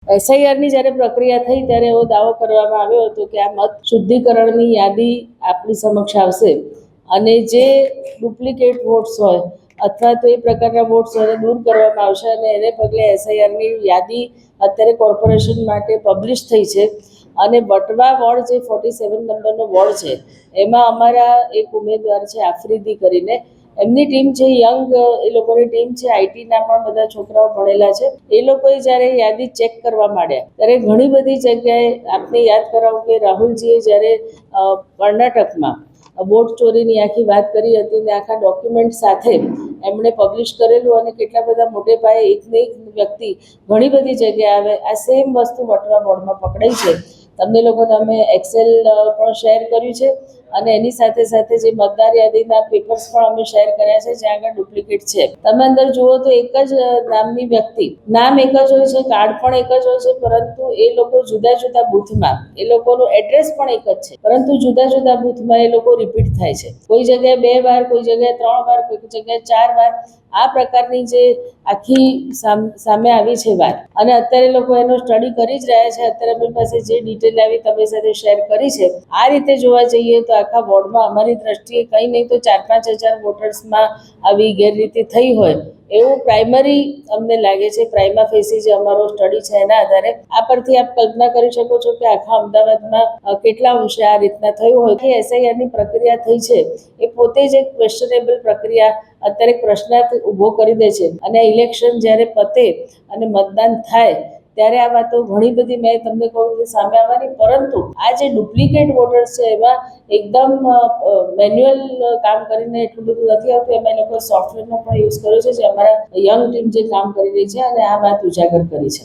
એસઆઈઆરની જ્યારે પ્રક્રિયા થઈ ત્યારે એવો દાવો કરવામાં આવ્યો હતો કે આ મત શુદ્ધિકરણની યાદી આપણી સમક્ષ આવશે અને જે ડુપ્લિકેટ વોટ્સ હોય અથવા તો એ પ્રકારના વોટ્સ હોય દૂર કરવામાં આવશે અને એને પગલે એસઆઈઆરની યાદી અત્યારે કોર્પોરેશન માટે પબ્લિશ થઈ છે અને બટવા વોર્ડ જે 47 નંબરનો વોર્ડ છે એમાં અમારા એક ઉમેદવાર છે આફ્રિદી કરીને, એમની ટીમ છે યંગ, એ લોકોની ટીમ છે, આઈટીના પણ બધા છોકરાઓ ભણેલા છે. એ લોકોએ જ્યારે યાદી ચેક કરવા માંડ્યા ત્યારે ઘણી બધી જગ્યાએ આપને યાદ કરાવું કે રાહુલજીએ જ્યારે કર્ણાટકમાં વોટ ચોરીની આખી વાત કરી હતી ને આખા ડોક્યુમેન્ટ સાથે એમણે પબ્લિશ કરેલું અને કેટલા બધા મોટે પાયે એકને એક વ્યક્તિ ઘણી બધી જગ્યાએ આવે આ સેમ વસ્તુ વટવા બોર્ડમાં પકડાઈ છે. તમને લોકોને અમે એક્સેલ પણ શેર કર્યું છે અને એની સાથે સાથે જે મતદાર યાદીના પેપર્સ પણ અમે શેર કર્યા છે જ્યાં આગળ ડુપ્લિકેટ છે. તમે અંદર જુઓ તો એક જ નામની વ્યક્તિ, નામ એક જ હોય છે, કાર્ડ પણ એક જ હોય છે, પરંતુ એ લોકો જુદા જુદા બૂથમાં, એ લોકોનું એડ્રેસ પણ એક જ છે, પરંતુ જુદા જુદા બૂથમાં એ લોકો રિપીટ થાય છે. કોઈ જગ્યાએ 2 વાર, કોઈ જગ્યાએ 3 વાર, કોઈ જગ્યાએ 4 વાર. આ પ્રકારની જે આખી સામે આવી છે વાત, અને અત્યારે લોકો એનો સ્ટડી કરી જ રહ્યા છે. અત્યારે અમારી પાસે જે ડિટેલ આવી તમારી સાથે શેર કરી છે, આ રીતે જોવા જઈએ તો આખા વોર્ડમાં અમારી દ્રષ્ટિએ કંઈ નહીં તો 4-5 હજાર વોટર્સમાં આવી ગેરરીતિ થઈ હોય એવું પ્રાઇમરી અમને લાગે છે. પ્રાઇમા ફેસી જે અમારો સ્ટડી છે એના આધારે આ પરથી આપ કલ્પના કરી શકો છો કે આખા અમદાવાદમાં કેટલા અંશે આ રીતના થયું હોય. કે એસઆઈઆરની પ્રક્રિયા થઈ છે એ પોતે જ એક ક્વેશ્ચનેબલ પ્રક્રિયા અત્યારે પ્રશ્નાર્થ ઊભો કરી દે છે અને ઇલેક્શન જ્યારે પતે અને મતદાન થાય ત્યારે આ વાતો ઘણી બધી મેં તમને કહું કે સામે આવવાની, પરંતુ આ જે ડુપ્લિકેટ વોટર્સ છે એમાં એકદમ મેન્યુઅલ કામ કરીને એટલું બધું નથી આવતું. એમાં એ લોકો સોફ્ટવેરનો પણ યુઝ કર્યો છે જે અમારા યંગ ટીમ જે કામ કરી રહી છે અને આ વાત ઉજાગર કરી છે.